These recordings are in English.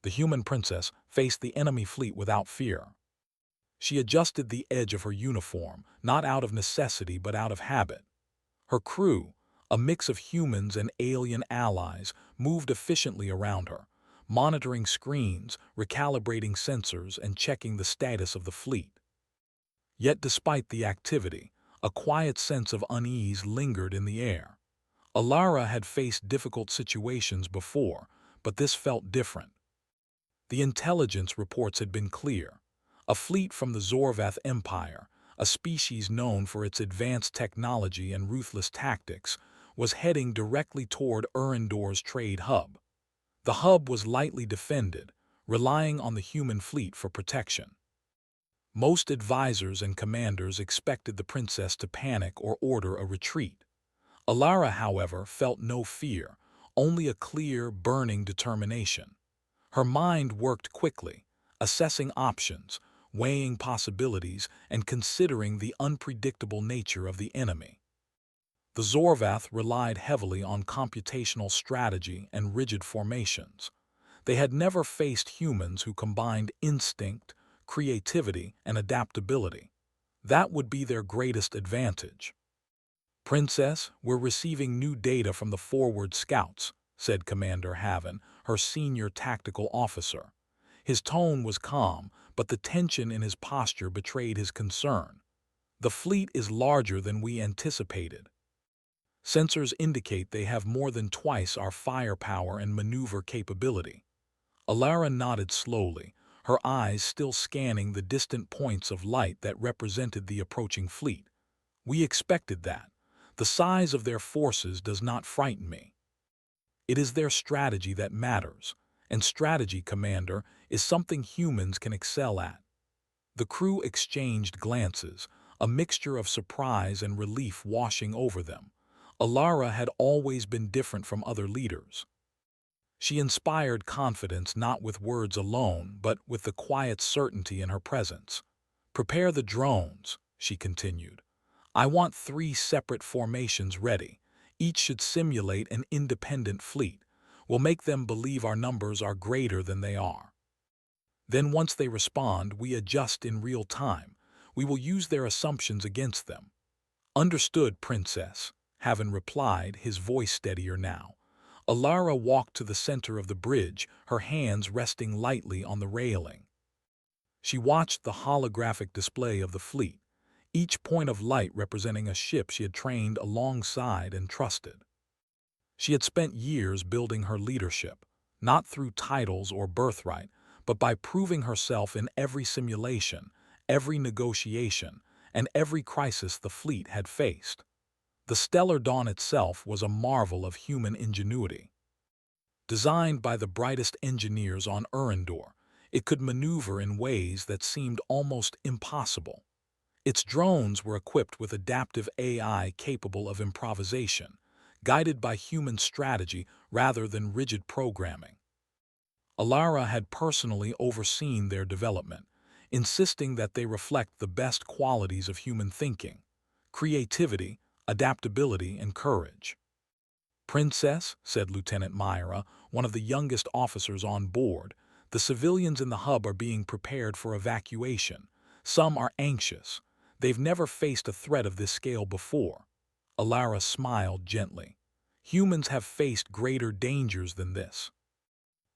the human princess faced the enemy fleet without fear. She adjusted the edge of her uniform, not out of necessity but out of habit. Her crew, a mix of humans and alien allies, moved efficiently around her, monitoring screens, recalibrating sensors, and checking the status of the fleet. Yet despite the activity, a quiet sense of unease lingered in the air. Alara had faced difficult situations before, but this felt different. The intelligence reports had been clear. A fleet from the Zorvath Empire, a species known for its advanced technology and ruthless tactics, was heading directly toward Urindor's trade hub. The hub was lightly defended, relying on the human fleet for protection. Most advisors and commanders expected the princess to panic or order a retreat. Alara, however, felt no fear, only a clear, burning determination. Her mind worked quickly, assessing options, weighing possibilities, and considering the unpredictable nature of the enemy. The Zorvath relied heavily on computational strategy and rigid formations. They had never faced humans who combined instinct, creativity, and adaptability. That would be their greatest advantage. "Princess, we're receiving new data from the forward scouts," said Commander Haven, her senior tactical officer. His tone was calm, but the tension in his posture betrayed his concern. "The fleet is larger than we anticipated. Sensors indicate they have more than twice our firepower and maneuver capability." Alara nodded slowly, her eyes still scanning the distant points of light that represented the approaching fleet. "We expected that. The size of their forces does not frighten me. It is their strategy that matters, and strategy, Commander, is something humans can excel at." The crew exchanged glances, a mixture of surprise and relief washing over them. Alara had always been different from other leaders. She inspired confidence not with words alone, but with the quiet certainty in her presence. "Prepare the drones," she continued. "I want 3 separate formations ready. Each should simulate an independent fleet. We'll make them believe our numbers are greater than they are. Then once they respond, we adjust in real time. We will use their assumptions against them." "Understood, Princess," Haven replied, his voice steadier now. Alara walked to the center of the bridge, her hands resting lightly on the railing. She watched the holographic display of the fleet, each point of light representing a ship she had trained alongside and trusted. She had spent years building her leadership, not through titles or birthright, but by proving herself in every simulation, every negotiation, and every crisis the fleet had faced. The Stellar Dawn itself was a marvel of human ingenuity. Designed by the brightest engineers on Urindor, it could maneuver in ways that seemed almost impossible. Its drones were equipped with adaptive AI capable of improvisation, guided by human strategy rather than rigid programming. Alara had personally overseen their development, insisting that they reflect the best qualities of human thinking: creativity, adaptability, and courage. "Princess," said Lieutenant Myra, one of the youngest officers on board, "the civilians in the hub are being prepared for evacuation. Some are anxious. They've never faced a threat of this scale before." Alara smiled gently. "Humans have faced greater dangers than this.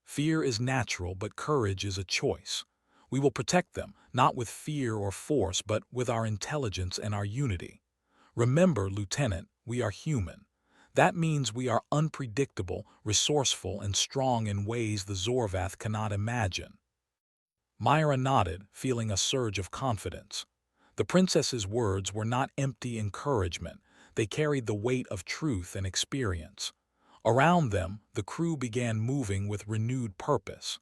Fear is natural, but courage is a choice. We will protect them, not with fear or force, but with our intelligence and our unity. Remember, Lieutenant, we are human. That means we are unpredictable, resourceful, and strong in ways the Zorvath cannot imagine." Myra nodded, feeling a surge of confidence. The princess's words were not empty encouragement. They carried the weight of truth and experience. Around them, the crew began moving with renewed purpose.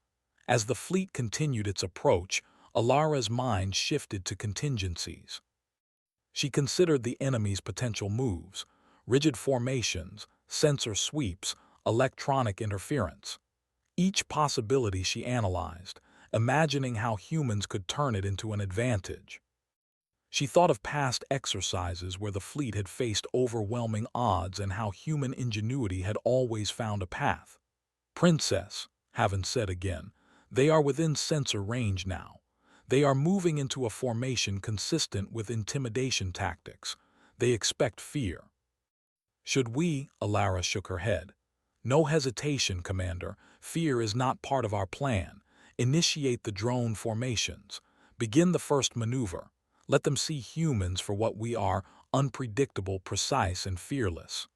As the fleet continued its approach, Alara's mind shifted to contingencies. She considered the enemy's potential moves: rigid formations, sensor sweeps, electronic interference. Each possibility she analyzed, imagining how humans could turn it into an advantage. She thought of past exercises where the fleet had faced overwhelming odds and how human ingenuity had always found a path. "Princess," Haven said again, They are within sensor range now. They are moving into a formation consistent with intimidation tactics. They expect fear. Should we? Alara shook her head. No hesitation, Commander. Fear is not part of our plan. Initiate the drone formations. Begin the first maneuver. Let them see humans for what we are, unpredictable, precise, and fearless.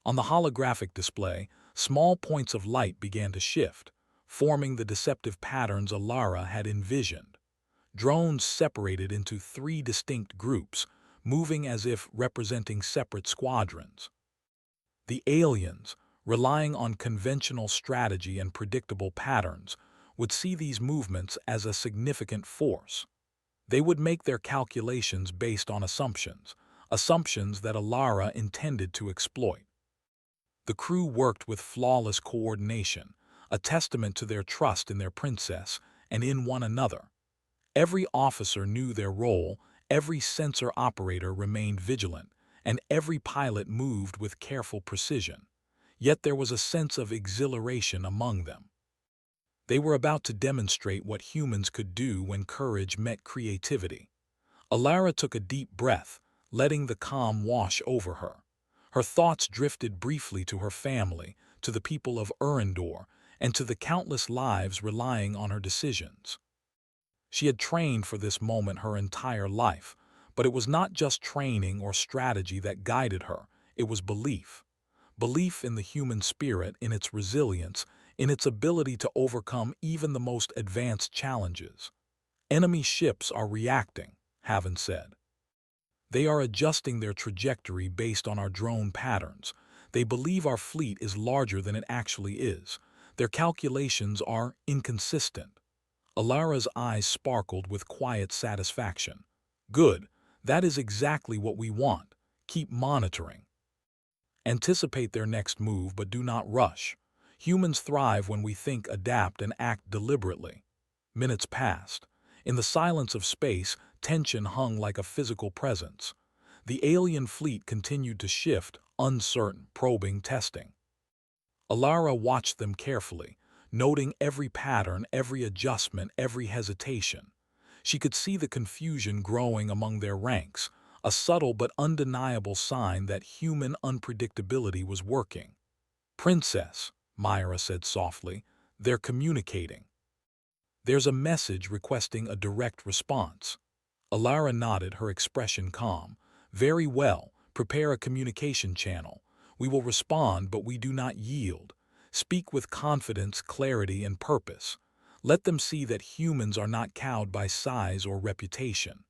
On the holographic display, small points of light began to shift, forming the deceptive patterns Alara had envisioned. Drones separated into 3 distinct groups, moving as if representing separate squadrons. The aliens, relying on conventional strategy and predictable patterns, would see these movements as a significant force. They would make their calculations based on assumptions that Alara intended to exploit. The crew worked with flawless coordination, a testament to their trust in their princess and in one another. Every officer knew their role, every sensor operator remained vigilant, and every pilot moved with careful precision. Yet there was a sense of exhilaration among them. They were about to demonstrate what humans could do when courage met creativity. Alara took a deep breath, letting the calm wash over her. Her thoughts drifted briefly to her family, to the people of Urindor, and to the countless lives relying on her decisions. She had trained for this moment her entire life, but it was not just training or strategy that guided her, it was belief. Belief in the human spirit, in its resilience, in its ability to overcome even the most advanced challenges. Enemy ships are reacting, Haven said. They are adjusting their trajectory based on our drone patterns. They believe our fleet is larger than it actually is. Their calculations are inconsistent. Alara's eyes sparkled with quiet satisfaction. Good, that is exactly what we want. Keep monitoring. Anticipate their next move, but do not rush. Humans thrive when we think, adapt, and act deliberately. Minutes passed. In the silence of space, tension hung like a physical presence. The alien fleet continued to shift, uncertain, probing, testing. Alara watched them carefully, noting every pattern, every adjustment, every hesitation. She could see the confusion growing among their ranks, a subtle but undeniable sign that human unpredictability was working. "Princess," Myra said softly, "they're communicating. There's a message requesting a direct response." Alara nodded, her expression calm. "Very well, prepare a communication channel. We will respond, but we do not yield. Speak with confidence, clarity, and purpose. Let them see that humans are not cowed by size or reputation."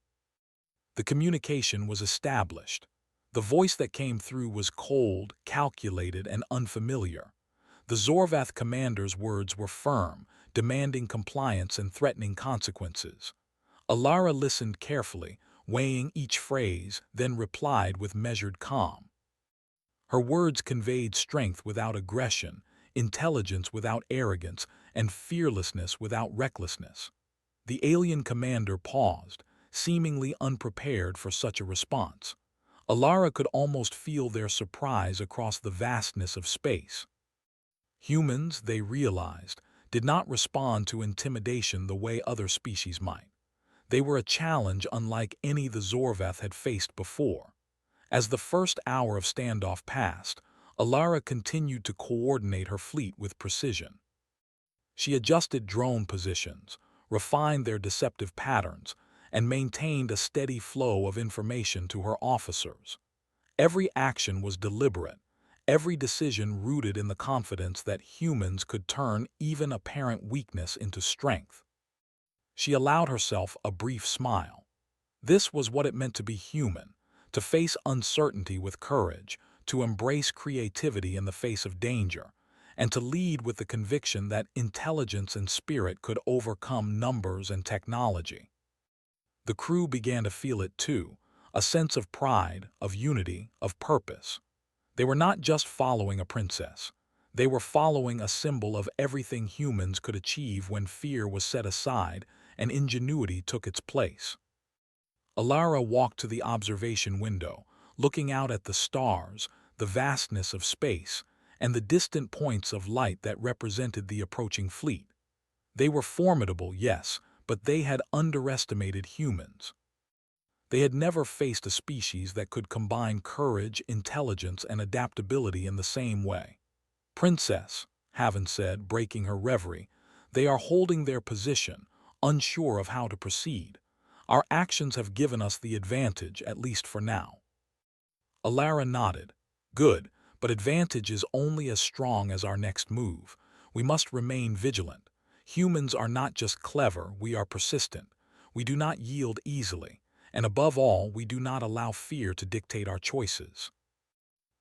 The communication was established. The voice that came through was cold, calculated, and unfamiliar. The Zorvath commander's words were firm, demanding compliance and threatening consequences. Alara listened carefully, weighing each phrase, then replied with measured calm. Her words conveyed strength without aggression, intelligence without arrogance, and fearlessness without recklessness. The alien commander paused, seemingly unprepared for such a response. Alara could almost feel their surprise across the vastness of space. Humans, they realized, did not respond to intimidation the way other species might. They were a challenge unlike any the Zorvath had faced before. As the first hour of standoff passed, Alara continued to coordinate her fleet with precision. She adjusted drone positions, refined their deceptive patterns, and maintained a steady flow of information to her officers. Every action was deliberate, every decision rooted in the confidence that humans could turn even apparent weakness into strength. She allowed herself a brief smile. This was what it meant to be human, to face uncertainty with courage, to embrace creativity in the face of danger, and to lead with the conviction that intelligence and spirit could overcome numbers and technology. The crew began to feel it too, a sense of pride, of unity, of purpose. They were not just following a princess. They were following a symbol of everything humans could achieve when fear was set aside and ingenuity took its place. Alara walked to the observation window, looking out at the stars, the vastness of space, and the distant points of light that represented the approaching fleet. They were formidable, yes, but they had underestimated humans. They had never faced a species that could combine courage, intelligence, and adaptability in the same way. "Princess," Haven said, breaking her reverie, "they are holding their position, unsure of how to proceed. Our actions have given us the advantage, at least for now." Alara nodded. "Good, but advantage is only as strong as our next move. We must remain vigilant. Humans are not just clever, we are persistent. We do not yield easily, and above all, we do not allow fear to dictate our choices."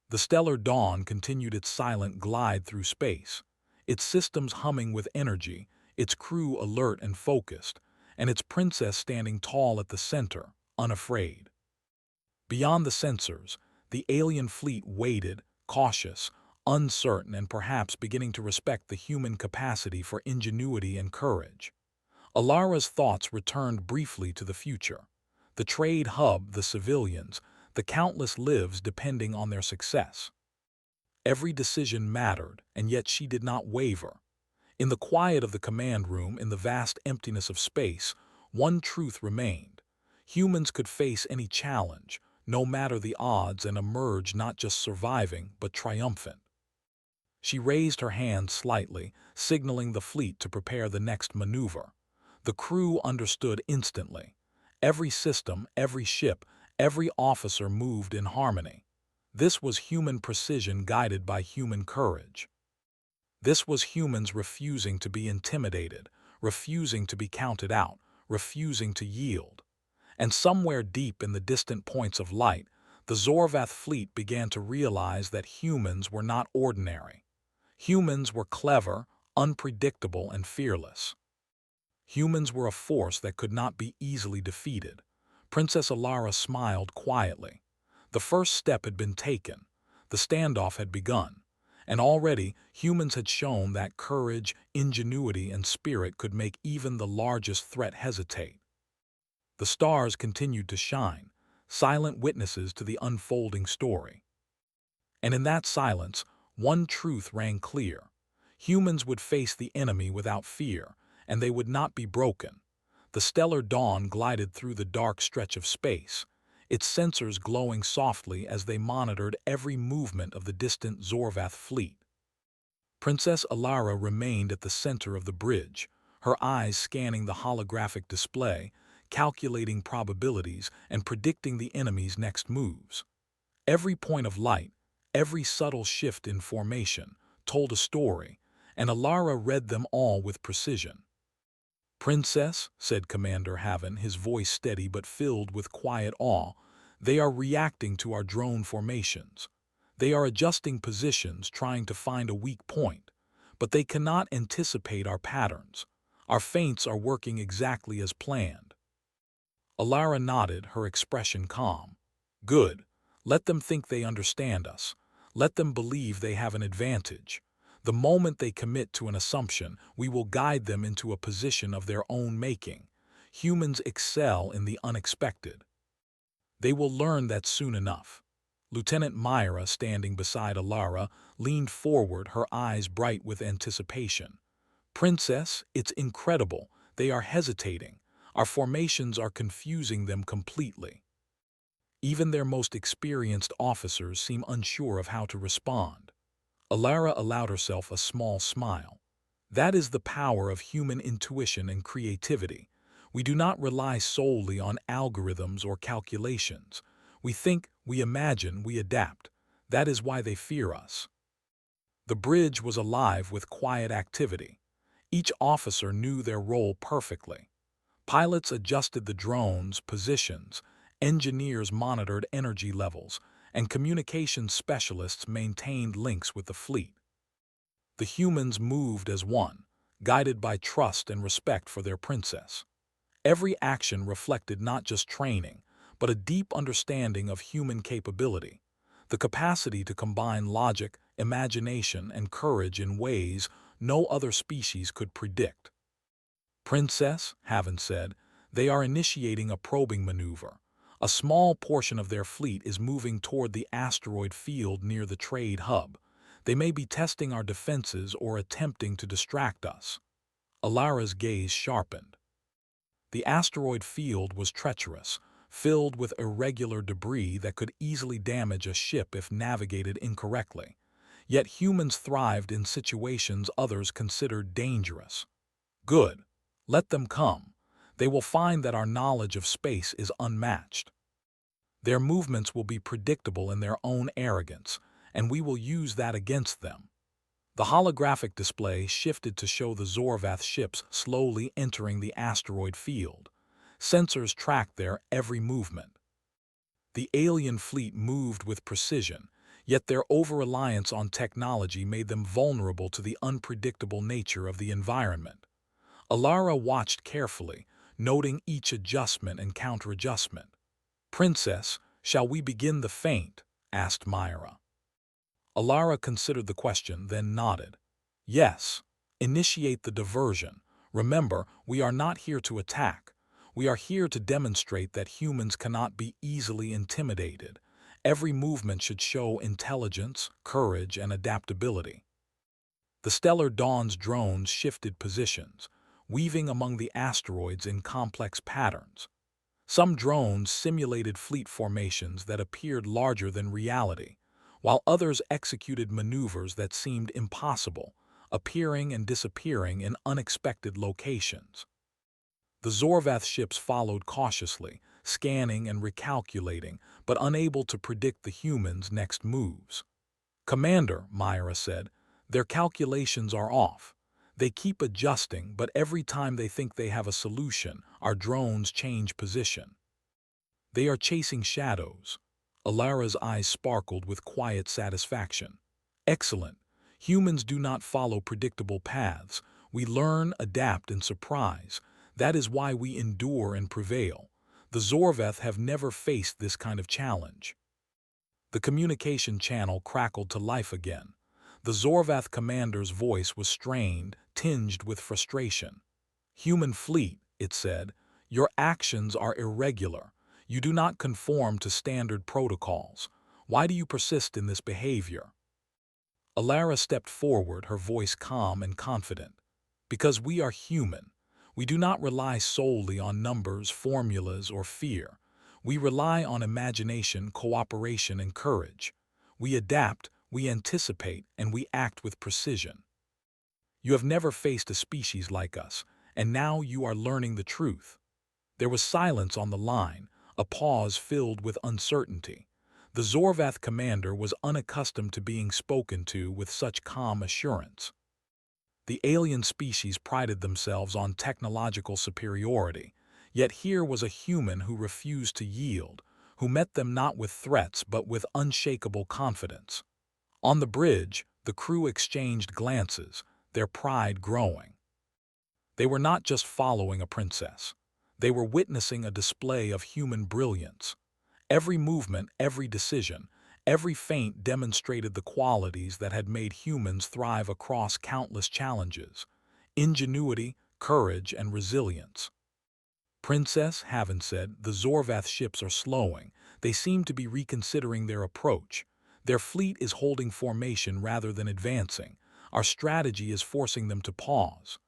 The stellar dawn continued its silent glide through space, its systems humming with energy, its crew alert and focused, and its princess standing tall at the center, unafraid. Beyond the sensors, the alien fleet waited, cautious, uncertain, and perhaps beginning to respect the human capacity for ingenuity and courage. Alara's thoughts returned briefly to the future. The trade hub, the civilians, the countless lives depending on their success. Every decision mattered, and yet she did not waver. In the quiet of the command room, in the vast emptiness of space, one truth remained. Humans could face any challenge, no matter the odds, and emerge not just surviving, but triumphant. She raised her hand slightly, signaling the fleet to prepare the next maneuver. The crew understood instantly. Every system, every ship, every officer moved in harmony. This was human precision guided by human courage. This was humans refusing to be intimidated, refusing to be counted out, refusing to yield. And somewhere deep in the distant points of light, the Zorvath fleet began to realize that humans were not ordinary. Humans were clever, unpredictable, and fearless. Humans were a force that could not be easily defeated. Princess Alara smiled quietly. The first step had been taken. The standoff had begun. And already, humans had shown that courage, ingenuity, and spirit could make even the largest threat hesitate. The stars continued to shine, silent witnesses to the unfolding story. And in that silence, one truth rang clear. Humans would face the enemy without fear, and they would not be broken. The stellar dawn glided through the dark stretch of space, its sensors glowing softly as they monitored every movement of the distant Zorvath fleet. Princess Alara remained at the center of the bridge, her eyes scanning the holographic display, calculating probabilities, and predicting the enemy's next moves. Every point of light, every subtle shift in formation, told a story, and Alara read them all with precision. "Princess," said Commander Haven, his voice steady but filled with quiet awe, "they are reacting to our drone formations. They are adjusting positions, trying to find a weak point, but they cannot anticipate our patterns. Our feints are working exactly as planned." Alara nodded, her expression calm. "Good. Let them think they understand us. Let them believe they have an advantage. The moment they commit to an assumption, we will guide them into a position of their own making. Humans excel in the unexpected. They will learn that soon enough." Lieutenant Myra, standing beside Alara, leaned forward, her eyes bright with anticipation. "Princess, it's incredible. They are hesitating. Our formations are confusing them completely. Even their most experienced officers seem unsure of how to respond." Alara allowed herself a small smile. "That is the power of human intuition and creativity. We do not rely solely on algorithms or calculations. We think, we imagine, we adapt. That is why they fear us." The bridge was alive with quiet activity. Each officer knew their role perfectly. Pilots adjusted the drones' positions, engineers monitored energy levels, and communications specialists maintained links with the fleet. The humans moved as one, guided by trust and respect for their princess. Every action reflected not just training, but a deep understanding of human capability, the capacity to combine logic, imagination, and courage in ways no other species could predict. "Princess," Haven said, "they are initiating a probing maneuver. A small portion of their fleet is moving toward the asteroid field near the trade hub. They may be testing our defenses or attempting to distract us." Alara's gaze sharpened. The asteroid field was treacherous, filled with irregular debris that could easily damage a ship if navigated incorrectly. Yet humans thrived in situations others considered dangerous. Good. Let them come. They will find that our knowledge of space is unmatched. Their movements will be predictable in their own arrogance, and we will use that against them. The holographic display shifted to show the Zorvath ships slowly entering the asteroid field. Sensors tracked their every movement. The alien fleet moved with precision, yet their over-reliance on technology made them vulnerable to the unpredictable nature of the environment. Alara watched carefully, noting each adjustment and counter-adjustment. "Princess, shall we begin the feint?" asked Myra. Alara considered the question, then nodded. "Yes. Initiate the diversion. Remember, we are not here to attack. We are here to demonstrate that humans cannot be easily intimidated. Every movement should show intelligence, courage, and adaptability." The Stellar Dawn's drones shifted positions, weaving among the asteroids in complex patterns. Some drones simulated fleet formations that appeared larger than reality, while others executed maneuvers that seemed impossible, appearing and disappearing in unexpected locations. The Zorvath ships followed cautiously, scanning and recalculating, but unable to predict the humans' next moves. "Commander," Myra said, "their calculations are off. They keep adjusting, but every time they think they have a solution, our drones change position." "They are chasing shadows." Alara's eyes sparkled with quiet satisfaction. "Excellent. Humans do not follow predictable paths. We learn, adapt, and surprise. That is why we endure and prevail. The Zorvath have never faced this kind of challenge." The communication channel crackled to life again. The Zorvath commander's voice was strained, tinged with frustration. "Human fleet," it said, "your actions are irregular. You do not conform to standard protocols. Why do you persist in this behavior?" Alara stepped forward, her voice calm and confident. "Because we are human. We do not rely solely on numbers, formulas, or fear. We rely on imagination, cooperation, and courage. We adapt, we anticipate, and we act with precision. You have never faced a species like us, and now you are learning the truth." There was silence on the line, a pause filled with uncertainty. The Zorvath commander was unaccustomed to being spoken to with such calm assurance. The alien species prided themselves on technological superiority, yet here was a human who refused to yield, who met them not with threats but with unshakable confidence. On the bridge, the crew exchanged glances, their pride growing. They were not just following a princess. They were witnessing a display of human brilliance. Every movement, every decision, every feint demonstrated the qualities that had made humans thrive across countless challenges: ingenuity, courage, and resilience. "Princess," Haven said, "the Zorvath ships are slowing. They seem to be reconsidering their approach. Their fleet is holding formation rather than advancing. Our strategy is forcing them to pause."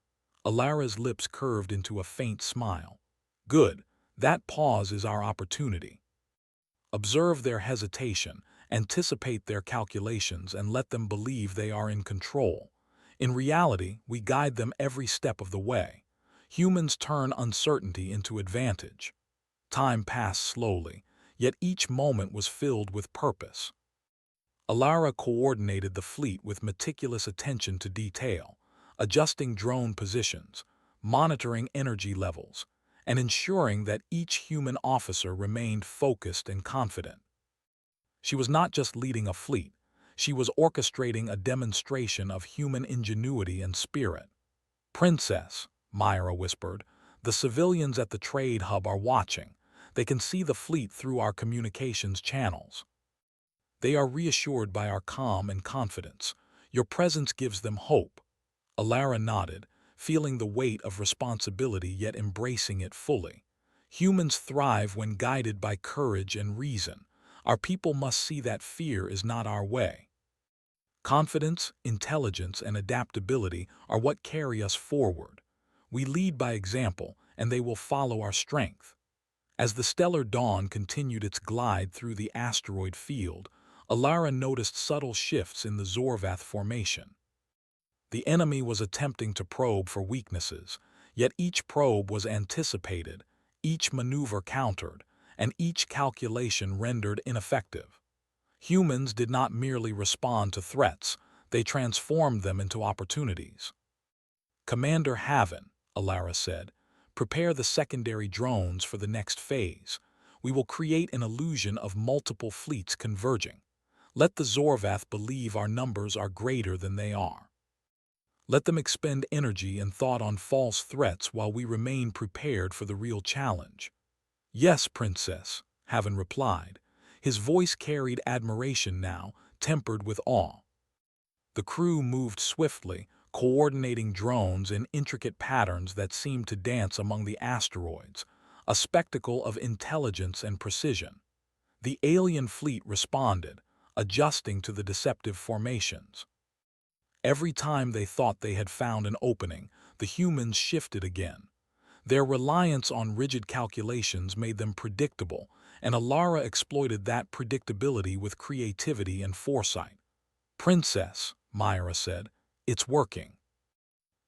Alara's lips curved into a faint smile. "Good. That pause is our opportunity. Observe their hesitation, anticipate their calculations, and let them believe they are in control. In reality, we guide them every step of the way. Humans turn uncertainty into advantage." Time passed slowly, yet each moment was filled with purpose. Alara coordinated the fleet with meticulous attention to detail, adjusting drone positions, monitoring energy levels, and ensuring that each human officer remained focused and confident. She was not just leading a fleet, she was orchestrating a demonstration of human ingenuity and spirit. "Princess," Myra whispered, "the civilians at the trade hub are watching. They can see the fleet through our communications channels. They are reassured by our calm and confidence. Your presence gives them hope." Alara nodded, feeling the weight of responsibility yet embracing it fully. Humans thrive when guided by courage and reason. Our people must see that fear is not our way. Confidence, intelligence, and adaptability are what carry us forward. We lead by example, and they will follow our strength. As the stellar dawn continued its glide through the asteroid field, Alara noticed subtle shifts in the Zorvath formation. The enemy was attempting to probe for weaknesses, yet each probe was anticipated, each maneuver countered, and each calculation rendered ineffective. Humans did not merely respond to threats, they transformed them into opportunities. "Commander Haven," Alara said, "prepare the secondary drones for the next phase. We will create an illusion of multiple fleets converging. Let the Zorvath believe our numbers are greater than they are. Let them expend energy and thought on false threats while we remain prepared for the real challenge." "Yes, Princess," Haven replied. His voice carried admiration now, tempered with awe. The crew moved swiftly, coordinating drones in intricate patterns that seemed to dance among the asteroids, a spectacle of intelligence and precision. The alien fleet responded, adjusting to the deceptive formations. Every time they thought they had found an opening, the humans shifted again. Their reliance on rigid calculations made them predictable, and Alara exploited that predictability with creativity and foresight. "Princess," Myra said, "it's working."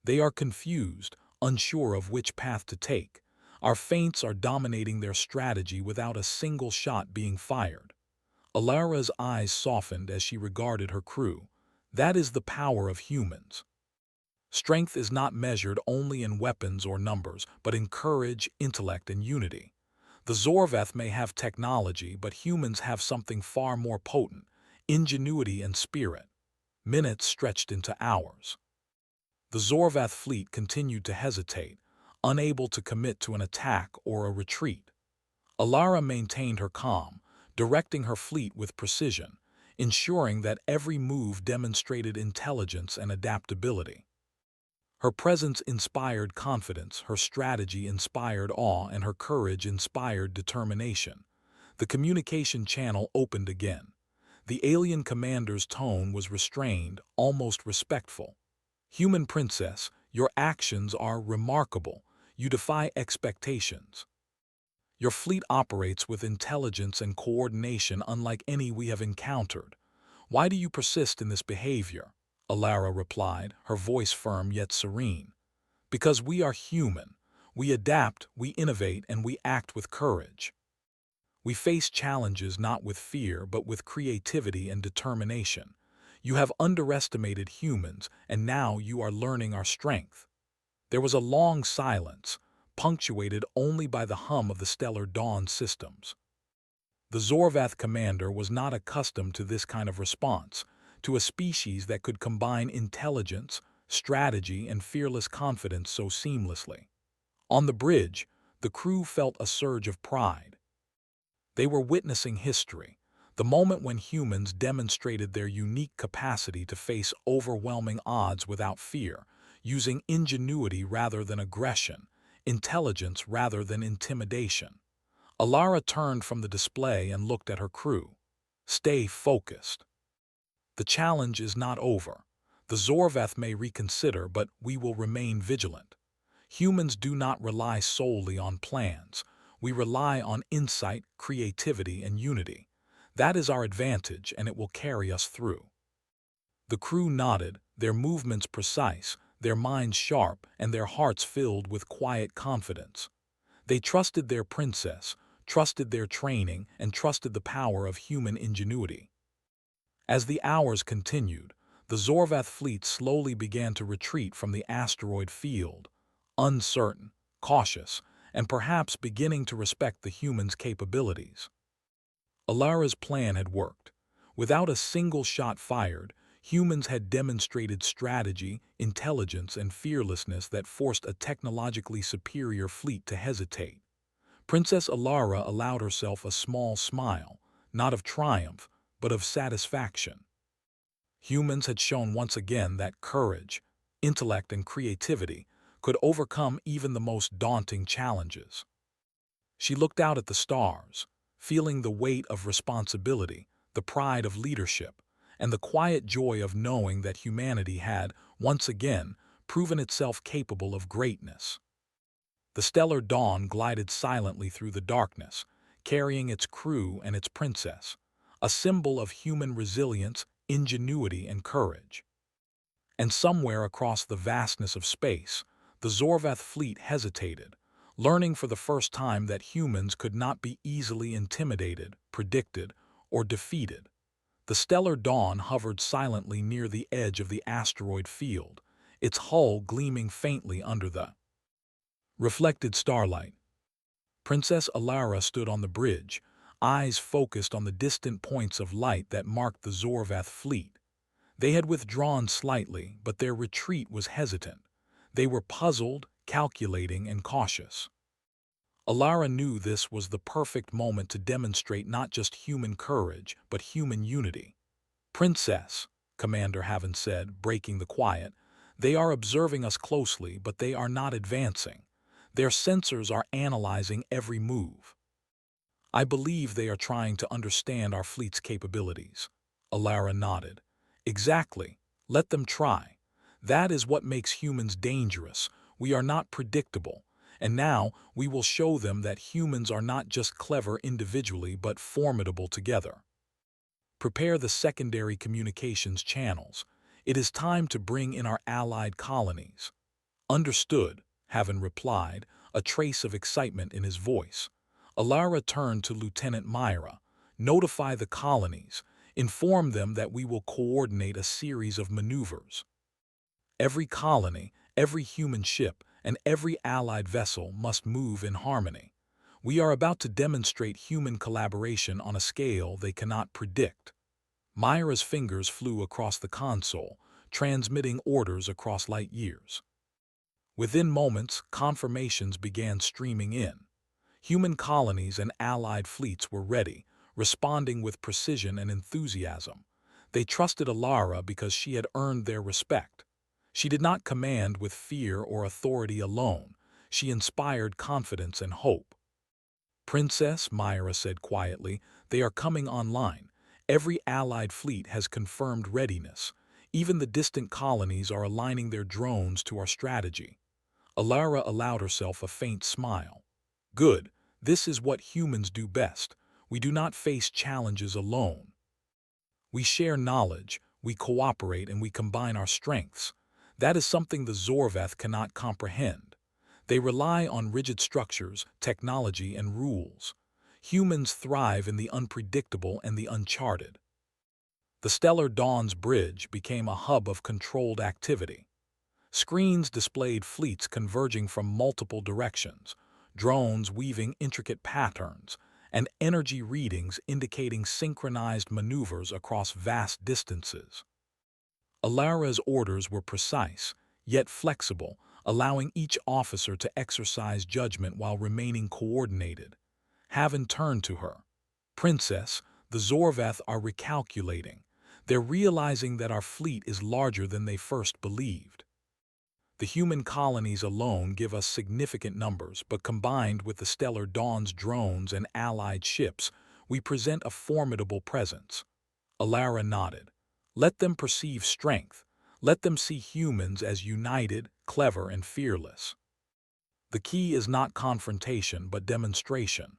"They are confused, unsure of which path to take. Our feints are dominating their strategy without a single shot being fired." Alara's eyes softened as she regarded her crew. That is the power of humans. Strength is not measured only in weapons or numbers, but in courage, intellect, and unity. The Zorvath may have technology, but humans have something far more potent: ingenuity and spirit. Minutes stretched into hours. The Zorvath fleet continued to hesitate, unable to commit to an attack or a retreat. Alara maintained her calm, directing her fleet with precision, ensuring that every move demonstrated intelligence and adaptability. Her presence inspired confidence, her strategy inspired awe, and her courage inspired determination. The communication channel opened again. The alien commander's tone was restrained, almost respectful. "Human princess, your actions are remarkable. You defy expectations. Your fleet operates with intelligence and coordination unlike any we have encountered. Why do you persist in this behavior?" Alara replied, her voice firm yet serene. "Because we are human. We adapt, we innovate, and we act with courage. We face challenges not with fear, but with creativity and determination. You have underestimated humans, and now you are learning our strength." There was a long silence, punctuated only by the hum of the stellar dawn systems. The Zorvath commander was not accustomed to this kind of response, to a species that could combine intelligence, strategy, and fearless confidence so seamlessly. On the bridge, the crew felt a surge of pride. They were witnessing history, the moment when humans demonstrated their unique capacity to face overwhelming odds without fear, using ingenuity rather than aggression, intelligence rather than intimidation. Alara turned from the display and looked at her crew. "Stay focused. The challenge is not over. The Zorvath may reconsider, but we will remain vigilant. Humans do not rely solely on plans. We rely on insight, creativity, and unity. That is our advantage, and it will carry us through." The crew nodded, their movements precise, their minds sharp, and their hearts filled with quiet confidence. They trusted their princess, trusted their training, and trusted the power of human ingenuity. As the hours continued, the Zorvath fleet slowly began to retreat from the asteroid field, uncertain, cautious, and perhaps beginning to respect the humans' capabilities. Alara's plan had worked. Without a single shot fired, humans had demonstrated strategy, intelligence, and fearlessness that forced a technologically superior fleet to hesitate. Princess Alara allowed herself a small smile, not of triumph, but of satisfaction. Humans had shown once again that courage, intellect, and creativity could overcome even the most daunting challenges. She looked out at the stars, feeling the weight of responsibility, the pride of leadership, and the quiet joy of knowing that humanity had, once again, proven itself capable of greatness. The stellar dawn glided silently through the darkness, carrying its crew and its princess, a symbol of human resilience, ingenuity, and courage. And somewhere across the vastness of space, the Zorvath fleet hesitated, learning for the first time that humans could not be easily intimidated, predicted, or defeated. The stellar dawn hovered silently near the edge of the asteroid field, its hull gleaming faintly under the reflected starlight. Princess Alara stood on the bridge, eyes focused on the distant points of light that marked the Zorvath fleet. They had withdrawn slightly, but their retreat was hesitant. They were puzzled, calculating, and cautious. Alara knew this was the perfect moment to demonstrate not just human courage, but human unity. "Princess," Commander Haven said, breaking the quiet, "they are observing us closely, but they are not advancing. Their sensors are analyzing every move. I believe they are trying to understand our fleet's capabilities." Alara nodded. "Exactly. Let them try. That is what makes humans dangerous. We are not predictable. And now we will show them that humans are not just clever individually but formidable together. Prepare the secondary communications channels. It is time to bring in our allied colonies." "Understood," Haven replied, a trace of excitement in his voice. Alara turned to Lieutenant Myra. "Notify the colonies. Inform them that we will coordinate a series of maneuvers. Every colony, every human ship, and every allied vessel must move in harmony. We are about to demonstrate human collaboration on a scale they cannot predict." Myra's fingers flew across the console, transmitting orders across light years. Within moments, confirmations began streaming in. Human colonies and allied fleets were ready, responding with precision and enthusiasm. They trusted Alara because she had earned their respect. She did not command with fear or authority alone. She inspired confidence and hope. "Princess," Myra said quietly, "they are coming online. Every allied fleet has confirmed readiness. Even the distant colonies are aligning their drones to our strategy." Alara allowed herself a faint smile. "Good. This is what humans do best. We do not face challenges alone. We share knowledge, we cooperate, and we combine our strengths. That is something the Zorvath cannot comprehend. They rely on rigid structures, technology, and rules. Humans thrive in the unpredictable and the uncharted." The stellar dawn's bridge became a hub of controlled activity. Screens displayed fleets converging from multiple directions, drones weaving intricate patterns, and energy readings indicating synchronized maneuvers across vast distances. Alara's orders were precise, yet flexible, allowing each officer to exercise judgment while remaining coordinated. Haven turned to her. "Princess, the Zorvath are recalculating. They're realizing that our fleet is larger than they first believed. The human colonies alone give us significant numbers, but combined with the stellar dawn's drones and allied ships, we present a formidable presence." Alara nodded. "Let them perceive strength. Let them see humans as united, clever, and fearless. The key is not confrontation, but demonstration.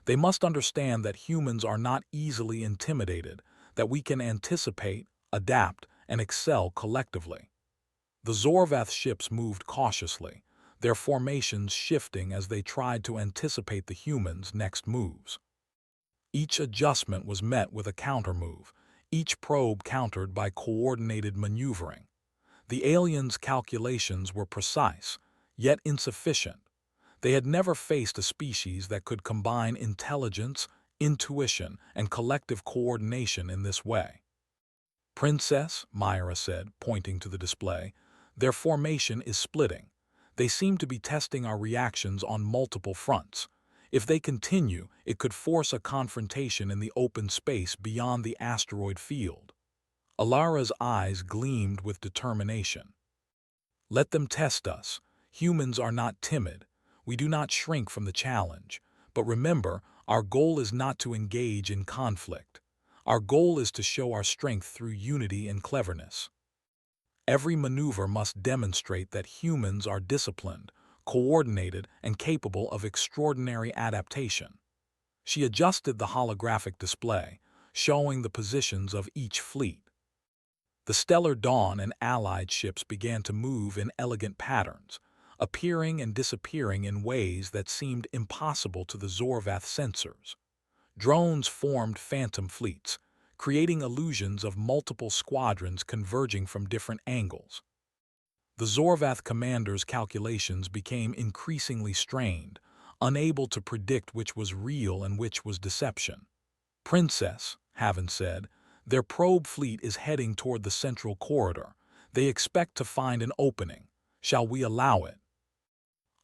They must understand that humans are not easily intimidated, that we can anticipate, adapt, and excel collectively." The Zorvath ships moved cautiously, their formations shifting as they tried to anticipate the humans' next moves. Each adjustment was met with a countermove, each probe countered by coordinated maneuvering. The aliens' calculations were precise, yet insufficient. They had never faced a species that could combine intelligence, intuition, and collective coordination in this way. "Princess," Myra said, pointing to the display, "their formation is splitting. They seem to be testing our reactions on multiple fronts. If they continue, it could force a confrontation in the open space beyond the asteroid field." Alara's eyes gleamed with determination. "Let them test us. Humans are not timid. We do not shrink from the challenge. But remember, our goal is not to engage in conflict. Our goal is to show our strength through unity and cleverness." Every maneuver must demonstrate that humans are disciplined, coordinated, and capable of extraordinary adaptation. She adjusted the holographic display, showing the positions of each fleet. The Stellar Dawn and allied ships began to move in elegant patterns, appearing and disappearing in ways that seemed impossible to the Zorvath sensors. Drones formed phantom fleets, creating illusions of multiple squadrons converging from different angles. The Zorvath commander's calculations became increasingly strained, unable to predict which was real and which was deception. "Princess," Haven said, "their probe fleet is heading toward the central corridor. They expect to find an opening. Shall we allow it?"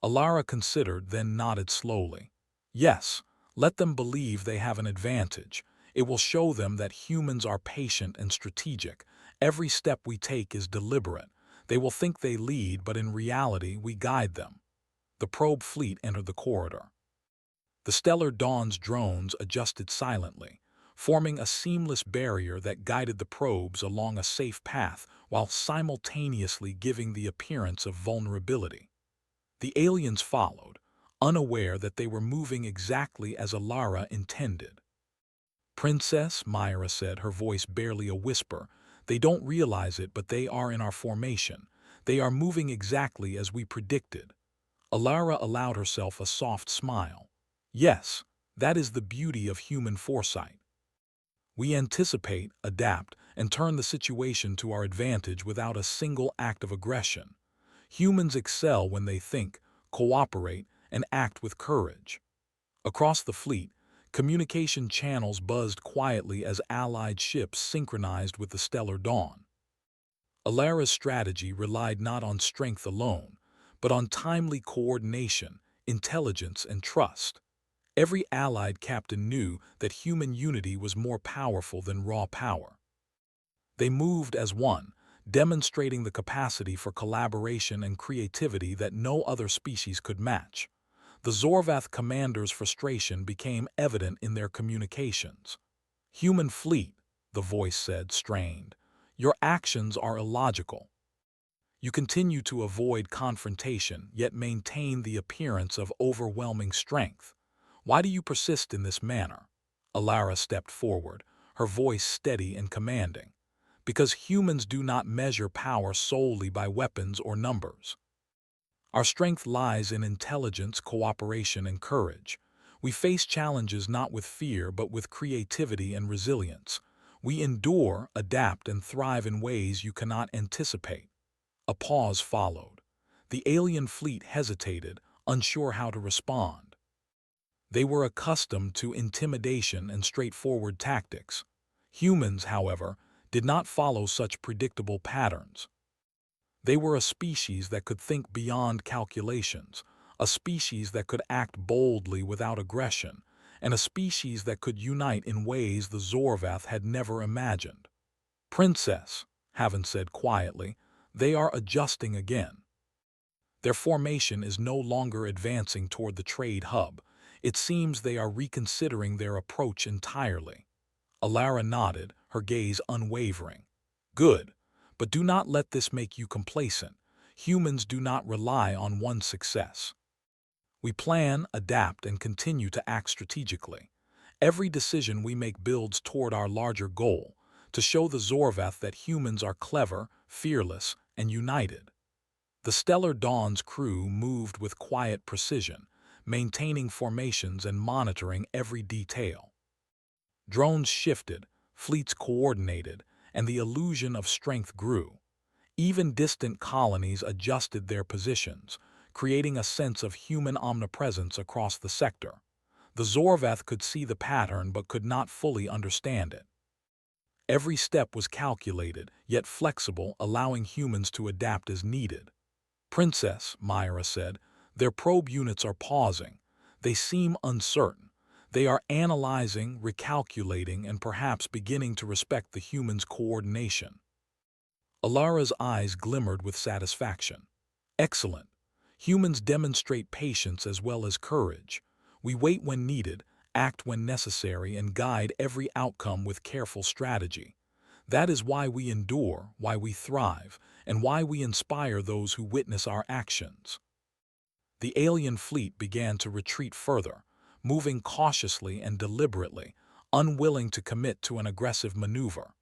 Alara considered, then nodded slowly. "Yes, let them believe they have an advantage. It will show them that humans are patient and strategic. Every step we take is deliberate. They will think they lead, but in reality we guide them." The probe fleet entered the corridor. The Stellar Dawn's drones adjusted silently, forming a seamless barrier that guided the probes along a safe path while simultaneously giving the appearance of vulnerability. The aliens followed, unaware that they were moving exactly as Alara intended. "Princess," Myra said, her voice barely a whisper, "they don't realize it, but they are in our formation. They are moving exactly as we predicted." Alara allowed herself a soft smile. "Yes, that is the beauty of human foresight. We anticipate, adapt, and turn the situation to our advantage without a single act of aggression. Humans excel when they think, cooperate, and act with courage." Across the fleet, communication channels buzzed quietly as allied ships synchronized with the Stellar Dawn. Alara's strategy relied not on strength alone, but on timely coordination, intelligence, and trust. Every allied captain knew that human unity was more powerful than raw power. They moved as one, demonstrating the capacity for collaboration and creativity that no other species could match. The Zorvath commander's frustration became evident in their communications. "Human fleet," the voice said, strained, "your actions are illogical. You continue to avoid confrontation, yet maintain the appearance of overwhelming strength. Why do you persist in this manner?" Alara stepped forward, her voice steady and commanding. "Because humans do not measure power solely by weapons or numbers. Our strength lies in intelligence, cooperation, and courage. We face challenges not with fear, but with creativity and resilience. We endure, adapt, and thrive in ways you cannot anticipate." A pause followed. The alien fleet hesitated, unsure how to respond. They were accustomed to intimidation and straightforward tactics. Humans, however, did not follow such predictable patterns. They were a species that could think beyond calculations, a species that could act boldly without aggression, and a species that could unite in ways the Zorvath had never imagined. "Princess," Haven said quietly, "they are adjusting again. Their formation is no longer advancing toward the trade hub. It seems they are reconsidering their approach entirely." Alara nodded, her gaze unwavering. "Good, but do not let this make you complacent. Humans do not rely on one success. We plan, adapt, and continue to act strategically. Every decision we make builds toward our larger goal, to show the Zorvath that humans are clever, fearless, and united." The Stellar Dawn's crew moved with quiet precision, maintaining formations and monitoring every detail. Drones shifted, fleets coordinated, and the illusion of strength grew. Even distant colonies adjusted their positions, creating a sense of human omnipresence across the sector. The Zorvath could see the pattern but could not fully understand it. Every step was calculated, yet flexible, allowing humans to adapt as needed. "Princess," Myra said, "their probe units are pausing. They seem uncertain. They are analyzing, recalculating, and perhaps beginning to respect the humans' coordination." Alara's eyes glimmered with satisfaction. "Excellent. Humans demonstrate patience as well as courage. We wait when needed, act when necessary, and guide every outcome with careful strategy. That is why we endure, why we thrive, and why we inspire those who witness our actions. The alien fleet began to retreat further, moving cautiously and deliberately, unwilling to commit to an aggressive maneuver.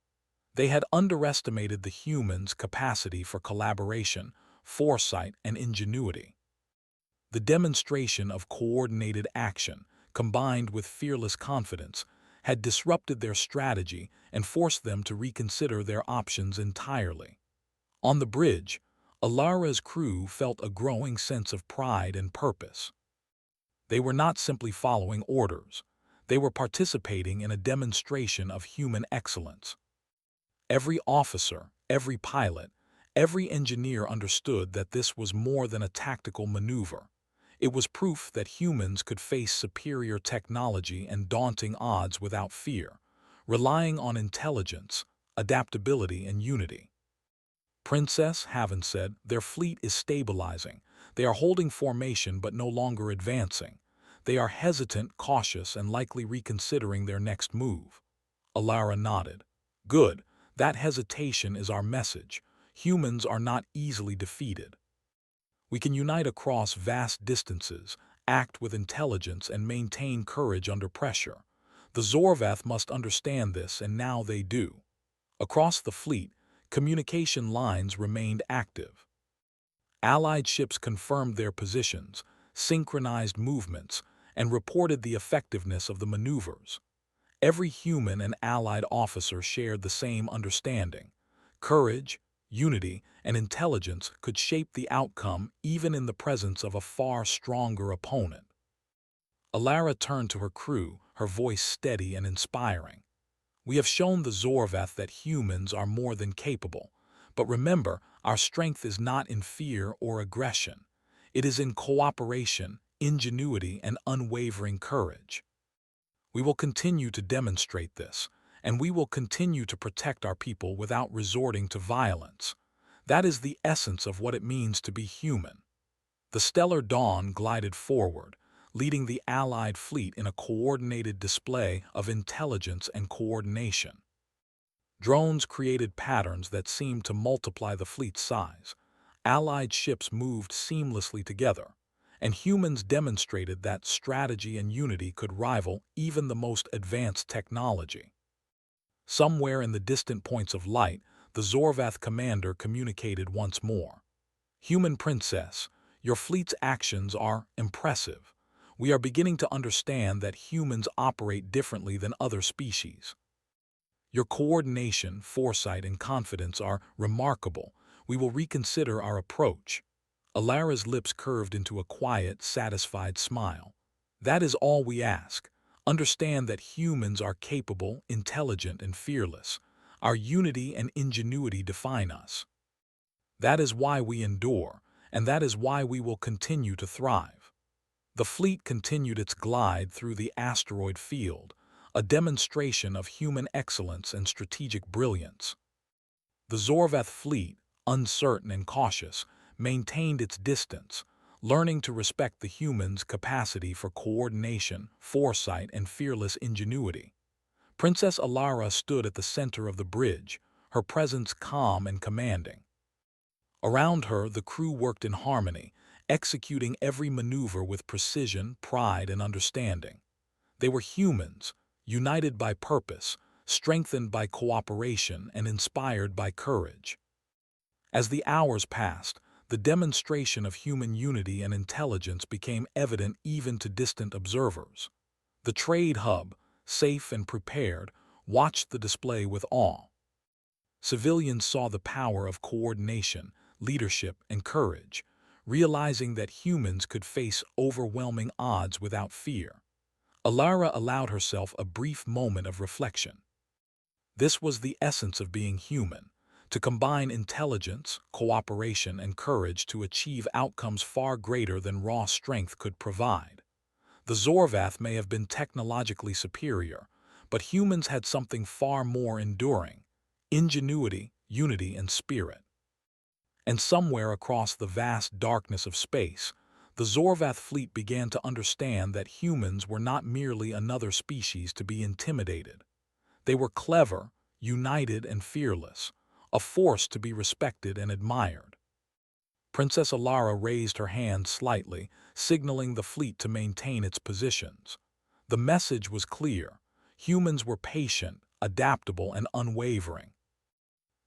They had underestimated the humans' capacity for collaboration, foresight, and ingenuity. The demonstration of coordinated action, combined with fearless confidence, had disrupted their strategy and forced them to reconsider their options entirely. On the bridge, Alara's crew felt a growing sense of pride and purpose. They were not simply following orders. They were participating in a demonstration of human excellence. Every officer, every pilot, every engineer understood that this was more than a tactical maneuver. It was proof that humans could face superior technology and daunting odds without fear, relying on intelligence, adaptability, and unity. Princess Haven said, "Their fleet is stabilizing. They are holding formation but no longer advancing. They are hesitant, cautious, and likely reconsidering their next move." Alara nodded. "Good. That hesitation is our message. Humans are not easily defeated. We can unite across vast distances, act with intelligence, and maintain courage under pressure. The Zorvath must understand this, and now they do." Across the fleet, communication lines remained active. Allied ships confirmed their positions, synchronized movements, and reported the effectiveness of the maneuvers. Every human and Allied officer shared the same understanding. Courage, unity, and intelligence could shape the outcome even in the presence of a far stronger opponent. Alara turned to her crew, her voice steady and inspiring. "We have shown the Zorvath that humans are more than capable. But remember, our strength is not in fear or aggression. It is in cooperation, ingenuity, and unwavering courage. We will continue to demonstrate this, and we will continue to protect our people without resorting to violence. That is the essence of what it means to be human." The stellar dawn glided forward, leading the Allied fleet in a coordinated display of intelligence and coordination. Drones created patterns that seemed to multiply the fleet's size. Allied ships moved seamlessly together, and humans demonstrated that strategy and unity could rival even the most advanced technology. Somewhere in the distant points of light, the Zorvath commander communicated once more. "Human princess, your fleet's actions are impressive. We are beginning to understand that humans operate differently than other species. Your coordination, foresight, and confidence are remarkable. We will reconsider our approach." Alara's lips curved into a quiet, satisfied smile. "That is all we ask. Understand that humans are capable, intelligent, and fearless. Our unity and ingenuity define us. That is why we endure, and that is why we will continue to thrive." The fleet continued its glide through the asteroid field, a demonstration of human excellence and strategic brilliance. The Zorvath fleet, uncertain and cautious, maintained its distance, learning to respect the humans' capacity for coordination, foresight, and fearless ingenuity. Princess Alara stood at the center of the bridge, her presence calm and commanding. Around her, the crew worked in harmony, executing every maneuver with precision, pride, and understanding. They were humans, united by purpose, strengthened by cooperation, and inspired by courage. As the hours passed, the demonstration of human unity and intelligence became evident even to distant observers. The trade hub, safe and prepared, watched the display with awe. Civilians saw the power of coordination, leadership, and courage, realizing that humans could face overwhelming odds without fear. Alara allowed herself a brief moment of reflection. This was the essence of being human, to combine intelligence, cooperation, and courage to achieve outcomes far greater than raw strength could provide. The Zorvath may have been technologically superior, but humans had something far more enduring: ingenuity, unity, and spirit. And somewhere across the vast darkness of space, the Zorvath fleet began to understand that humans were not merely another species to be intimidated. They were clever, united and fearless, a force to be respected and admired. Princess Alara raised her hand slightly, signaling the fleet to maintain its positions. The message was clear. Humans were patient, adaptable, and unwavering.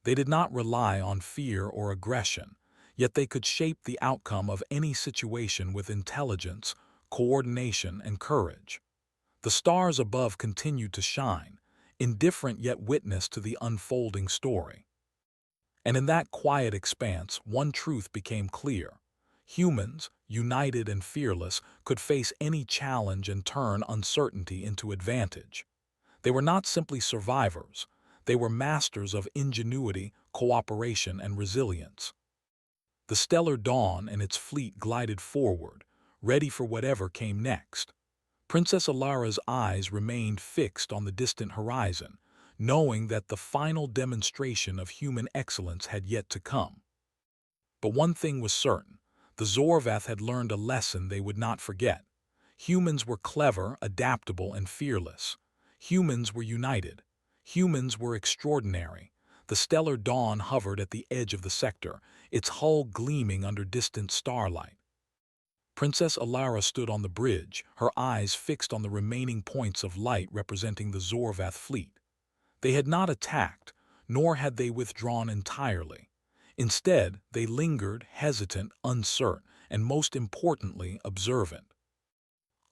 They did not rely on fear or aggression, yet they could shape the outcome of any situation with intelligence, coordination, and courage. The stars above continued to shine, indifferent yet witness to the unfolding story. And in that quiet expanse, one truth became clear. Humans, united and fearless, could face any challenge and turn uncertainty into advantage. They were not simply survivors. They were masters of ingenuity, cooperation, and resilience. The stellar dawn and its fleet glided forward, ready for whatever came next. Princess Alara's eyes remained fixed on the distant horizon, knowing that the final demonstration of human excellence had yet to come. But one thing was certain. The Zorvath had learned a lesson they would not forget. Humans were clever, adaptable, and fearless. Humans were united. Humans were extraordinary. The stellar dawn hovered at the edge of the sector, its hull gleaming under distant starlight. Princess Alara stood on the bridge, her eyes fixed on the remaining points of light representing the Zorvath fleet. They had not attacked, nor had they withdrawn entirely. Instead, they lingered, hesitant, uncertain, and most importantly, observant.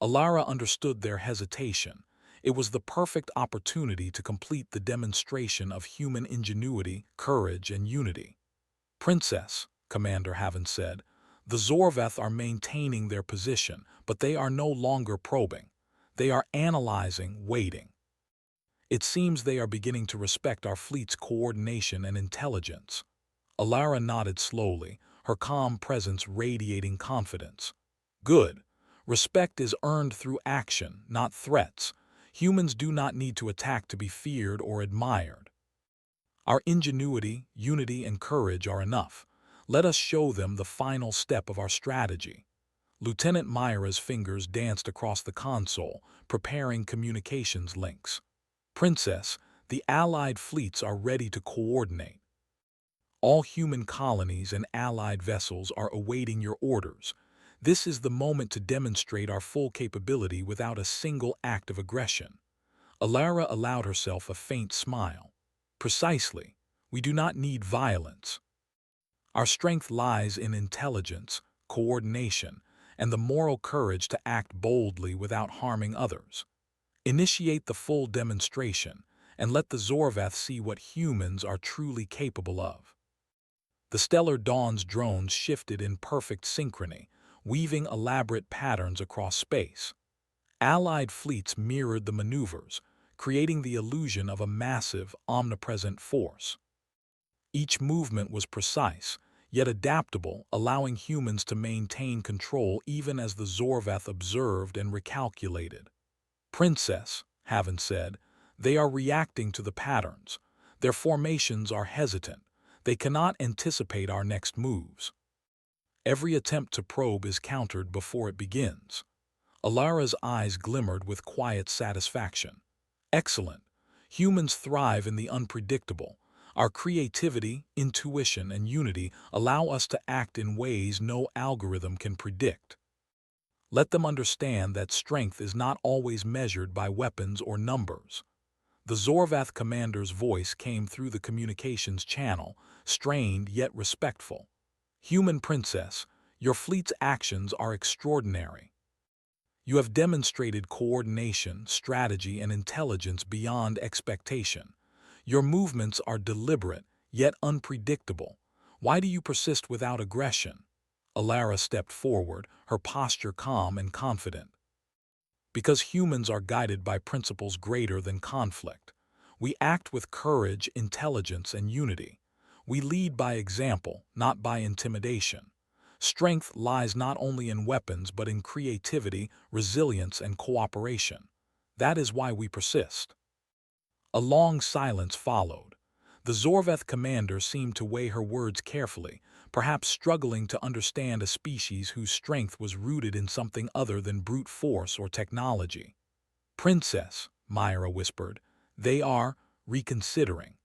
Alara understood their hesitation. It was the perfect opportunity to complete the demonstration of human ingenuity, courage, and unity. "Princess," Commander Haven said, "the Zorvath are maintaining their position, but they are no longer probing. They are analyzing, waiting. It seems they are beginning to respect our fleet's coordination and intelligence." Alara nodded slowly, her calm presence radiating confidence. "Good. Respect is earned through action, not threats. Humans do not need to attack to be feared or admired. Our ingenuity, unity, and courage are enough. Let us show them the final step of our strategy." Lieutenant Myra's fingers danced across the console, preparing communications links. "Princess, the Allied fleets are ready to coordinate. All human colonies and Allied vessels are awaiting your orders. This is the moment to demonstrate our full capability without a single act of aggression." Alara allowed herself a faint smile. "Precisely. We do not need violence. Our strength lies in intelligence, coordination, and the moral courage to act boldly without harming others. Initiate the full demonstration, and let the Zorvath see what humans are truly capable of." The stellar dawn's drones shifted in perfect synchrony, weaving elaborate patterns across space. Allied fleets mirrored the maneuvers, creating the illusion of a massive, omnipresent force. Each movement was precise, yet adaptable, allowing humans to maintain control even as the Zorvath observed and recalculated. "Princess," Haven said, "they are reacting to the patterns. Their formations are hesitant. They cannot anticipate our next moves. Every attempt to probe is countered before it begins." Alara's eyes glimmered with quiet satisfaction. "Excellent. Humans thrive in the unpredictable. Our creativity, intuition, and unity allow us to act in ways no algorithm can predict. Let them understand that strength is not always measured by weapons or numbers." The Zorvath commander's voice came through the communications channel, strained yet respectful. "Human Princess, your fleet's actions are extraordinary. You have demonstrated coordination, strategy, and intelligence beyond expectation. Your movements are deliberate, yet unpredictable. Why do you persist without aggression?" Alara stepped forward, her posture calm and confident. "Because humans are guided by principles greater than conflict. We act with courage, intelligence, and unity. We lead by example, not by intimidation. Strength lies not only in weapons but in creativity, resilience, and cooperation. That is why we persist." A long silence followed. The Zorvath commander seemed to weigh her words carefully, perhaps struggling to understand a species whose strength was rooted in something other than brute force or technology. "Princess," Myra whispered, "they are reconsidering.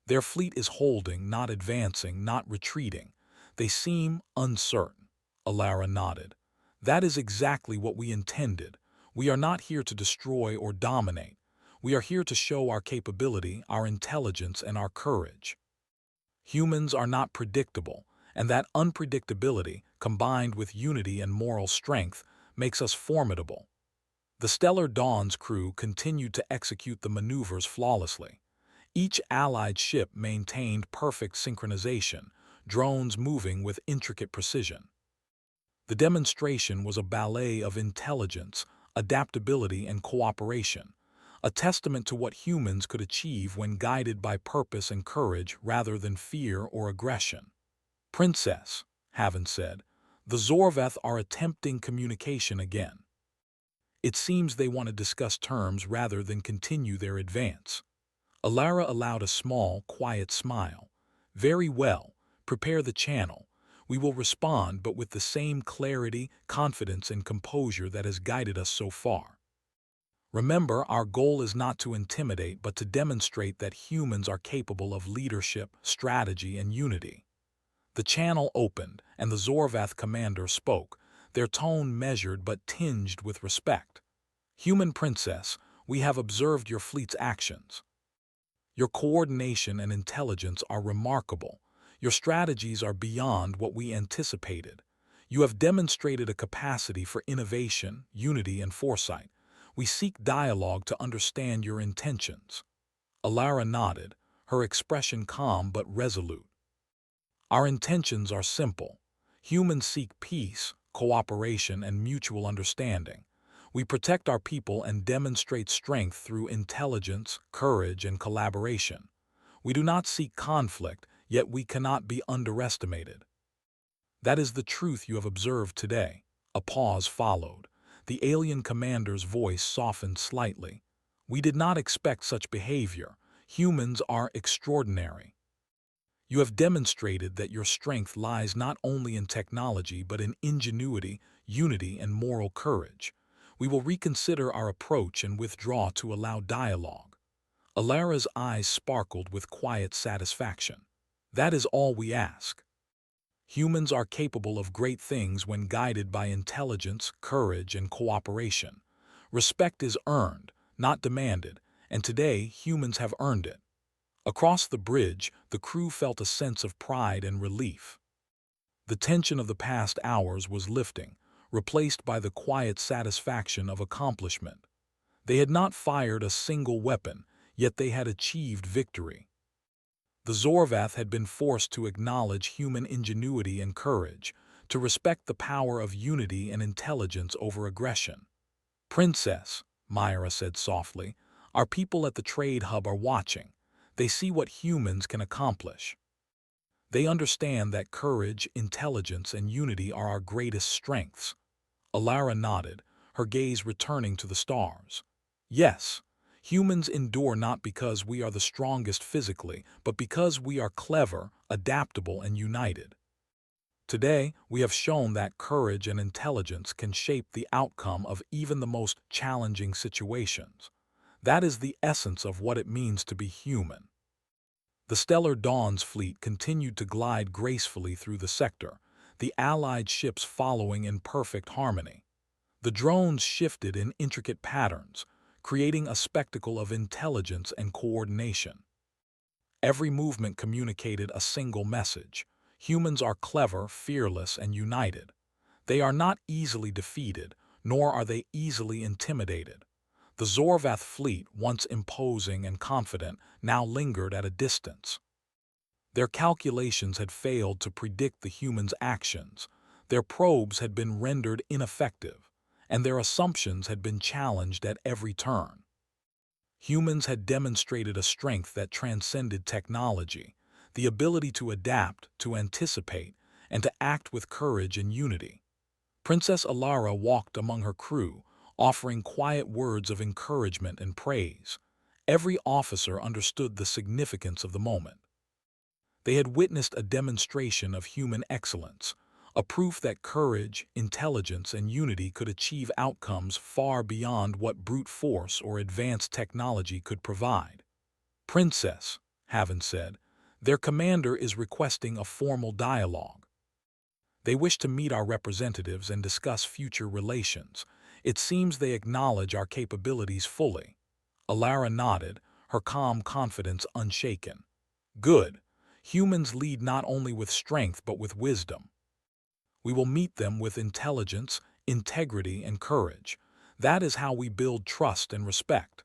Their fleet is holding, not advancing, not retreating. They seem uncertain. Alara nodded. That is exactly what we intended. We are not here to destroy or dominate. We are here to show our capability, our intelligence, and our courage. Humans are not predictable, and that unpredictability, combined with unity and moral strength, makes us formidable. The Stellar Dawn's crew continued to execute the maneuvers flawlessly. Each Allied ship maintained perfect synchronization, drones moving with intricate precision. The demonstration was a ballet of intelligence, adaptability, and cooperation, a testament to what humans could achieve when guided by purpose and courage rather than fear or aggression. Princess, Haven said, the Zorvath are attempting communication again. It seems they want to discuss terms rather than continue their advance. Alara allowed a small, quiet smile. Very well, prepare the channel. We will respond, but with the same clarity, confidence, and composure that has guided us so far. Remember, our goal is not to intimidate, but to demonstrate that humans are capable of leadership, strategy, and unity. The channel opened, and the Zorvath commander spoke, their tone measured but tinged with respect. Human Princess, we have observed your fleet's actions. Your coordination and intelligence are remarkable. Your strategies are beyond what we anticipated. You have demonstrated a capacity for innovation, unity, and foresight. We seek dialogue to understand your intentions. Alara nodded, her expression calm but resolute. Our intentions are simple. Humans seek peace, cooperation, and mutual understanding. We protect our people and demonstrate strength through intelligence, courage, and collaboration. We do not seek conflict, yet we cannot be underestimated. That is the truth you have observed today. A pause followed. The alien commander's voice softened slightly. We did not expect such behavior. Humans are extraordinary. You have demonstrated that your strength lies not only in technology but in ingenuity, unity, and moral courage. We will reconsider our approach and withdraw to allow dialogue. Alara's eyes sparkled with quiet satisfaction. That is all we ask. Humans are capable of great things when guided by intelligence, courage, and cooperation. Respect is earned, not demanded, and today humans have earned it. Across the bridge, the crew felt a sense of pride and relief. The tension of the past hours was lifting, replaced by the quiet satisfaction of accomplishment. They had not fired a single weapon, yet they had achieved victory. The Zorvath had been forced to acknowledge human ingenuity and courage, to respect the power of unity and intelligence over aggression. Princess, Myra said softly, our people at the trade hub are watching. They see what humans can accomplish. They understand that courage, intelligence, and unity are our greatest strengths. Alara nodded, her gaze returning to the stars. Yes, humans endure not because we are the strongest physically, but because we are clever, adaptable, and united. Today, we have shown that courage and intelligence can shape the outcome of even the most challenging situations. That is the essence of what it means to be human. The Stellar Dawn's fleet continued to glide gracefully through the sector, the Allied ships following in perfect harmony. The drones shifted in intricate patterns, creating a spectacle of intelligence and coordination. Every movement communicated a single message. Humans are clever, fearless, and united. They are not easily defeated, nor are they easily intimidated. The Zorvath fleet, once imposing and confident, now lingered at a distance. Their calculations had failed to predict the humans' actions, their probes had been rendered ineffective, and their assumptions had been challenged at every turn. Humans had demonstrated a strength that transcended technology, the ability to adapt, to anticipate, and to act with courage and unity. Princess Alara walked among her crew, offering quiet words of encouragement and praise. Every officer understood the significance of the moment. They had witnessed a demonstration of human excellence, a proof that courage, intelligence, and unity could achieve outcomes far beyond what brute force or advanced technology could provide. "Princess," Haven said, "their commander is requesting a formal dialogue. They wish to meet our representatives and discuss future relations. It seems they acknowledge our capabilities fully." Alara nodded, her calm confidence unshaken. "Good. Humans lead not only with strength but with wisdom. We will meet them with intelligence, integrity, and courage. That is how we build trust and respect."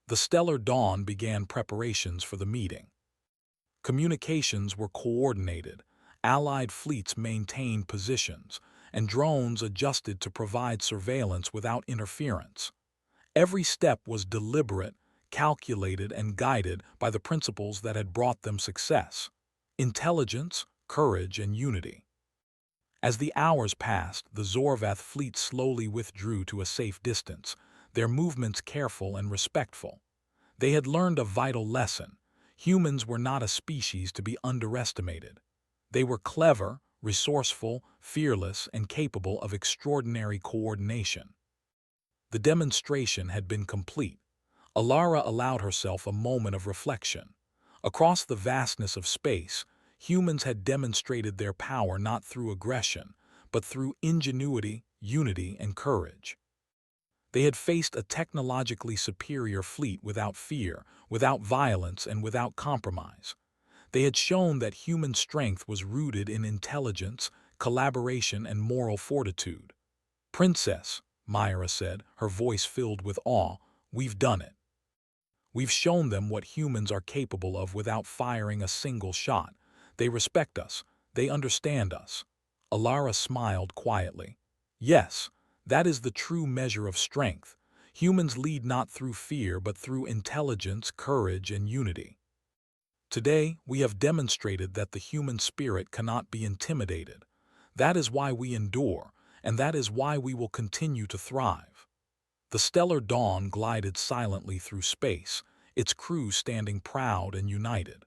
The Stellar Dawn began preparations for the meeting. Communications were coordinated, Allied fleets maintained positions, and drones adjusted to provide surveillance without interference. Every step was deliberate, calculated, and guided by the principles that had brought them success: intelligence, courage, and unity. As the hours passed, the Zorvath fleet slowly withdrew to a safe distance, their movements careful and respectful. They had learned a vital lesson: humans were not a species to be underestimated. They were clever, resourceful, fearless, and capable of extraordinary coordination. The demonstration had been complete. Alara allowed herself a moment of reflection. Across the vastness of space, humans had demonstrated their power not through aggression, but through ingenuity, unity, and courage. They had faced a technologically superior fleet without fear, without violence, and without compromise. They had shown that human strength was rooted in intelligence, collaboration, and moral fortitude. "Princess," Myra said, her voice filled with awe, "we've done it. We've shown them what humans are capable of without firing a single shot. They respect us. They understand us." Alara smiled quietly. "Yes, that is the true measure of strength. Humans lead not through fear but through intelligence, courage, and unity. Today, we have demonstrated that the human spirit cannot be intimidated. That is why we endure, and that is why we will continue to thrive." The Stellar Dawn glided silently through space, its crew standing proud and united.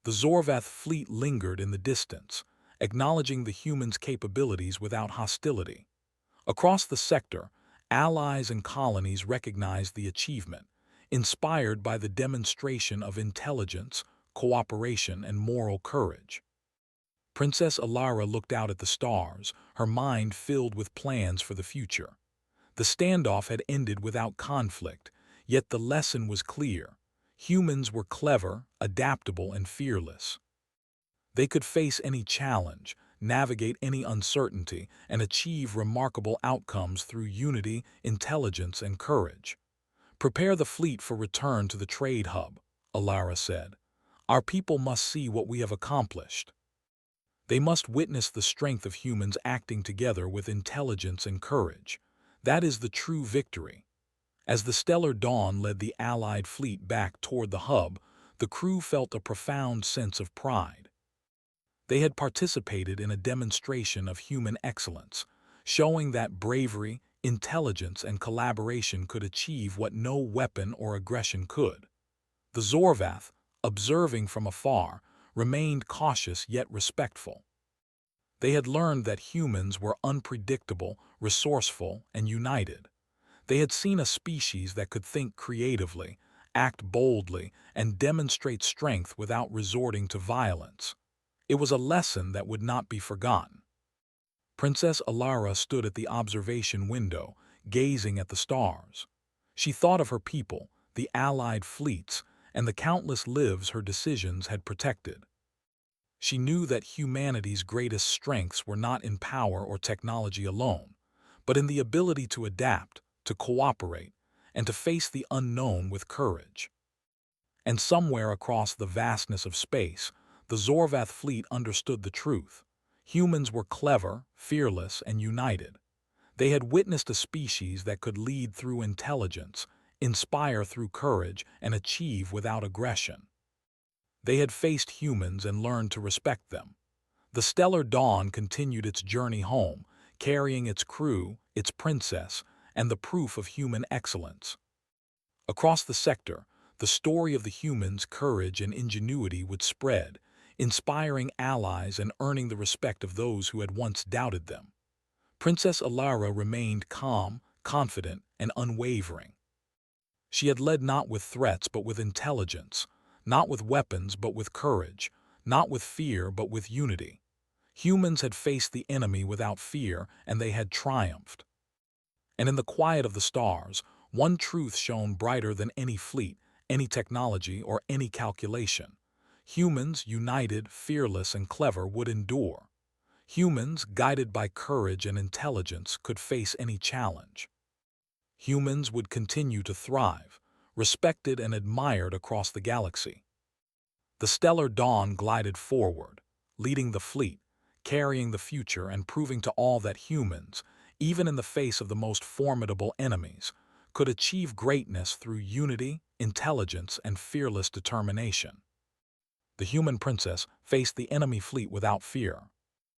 The Zorvath fleet lingered in the distance, acknowledging the humans' capabilities without hostility. Across the sector, allies and colonies recognized the achievement, inspired by the demonstration of intelligence, cooperation, and moral courage. Princess Alara looked out at the stars, her mind filled with plans for the future. The standoff had ended without conflict, yet the lesson was clear: humans were clever, adaptable, and fearless. They could face any challenge, navigate any uncertainty, and achieve remarkable outcomes through unity, intelligence, and courage. "Prepare the fleet for return to the trade hub," Alara said. "Our people must see what we have accomplished. They must witness the strength of humans acting together with intelligence and courage. That is the true victory." As the Stellar Dawn led the Allied fleet back toward the hub, the crew felt a profound sense of pride. They had participated in a demonstration of human excellence, showing that bravery, intelligence, and collaboration could achieve what no weapon or aggression could. The Zorvath, observing from afar, remained cautious yet respectful. They had learned that humans were unpredictable, resourceful, and united. They had seen a species that could think creatively, act boldly, and demonstrate strength without resorting to violence. It was a lesson that would not be forgotten. Princess Alara stood at the observation window, gazing at the stars. She thought of her people, the Allied fleets, and the countless lives her decisions had protected. She knew that humanity's greatest strengths were not in power or technology alone, but in the ability to adapt, to cooperate, and to face the unknown with courage. And somewhere across the vastness of space, the Zorvath fleet understood the truth. Humans were clever, fearless, and united. They had witnessed a species that could lead through intelligence, inspire through courage, and achieve without aggression. They had faced humans and learned to respect them. The Stellar Dawn continued its journey home, carrying its crew, its princess, and the proof of human excellence. Across the sector, the story of the humans' courage and ingenuity would spread, inspiring allies and earning the respect of those who had once doubted them. Princess Alara remained calm, confident, and unwavering. She had led not with threats but with intelligence, not with weapons but with courage, not with fear but with unity. Humans had faced the enemy without fear, and they had triumphed. And in the quiet of the stars, one truth shone brighter than any fleet, any technology, or any calculation. Humans, united, fearless, and clever, would endure. Humans, guided by courage and intelligence, could face any challenge. Humans would continue to thrive, respected and admired across the galaxy. The stellar dawn glided forward, leading the fleet, carrying the future and proving to all that humans, even in the face of the most formidable enemies, could achieve greatness through unity, intelligence, and fearless determination. The human princess faced the enemy fleet without fear.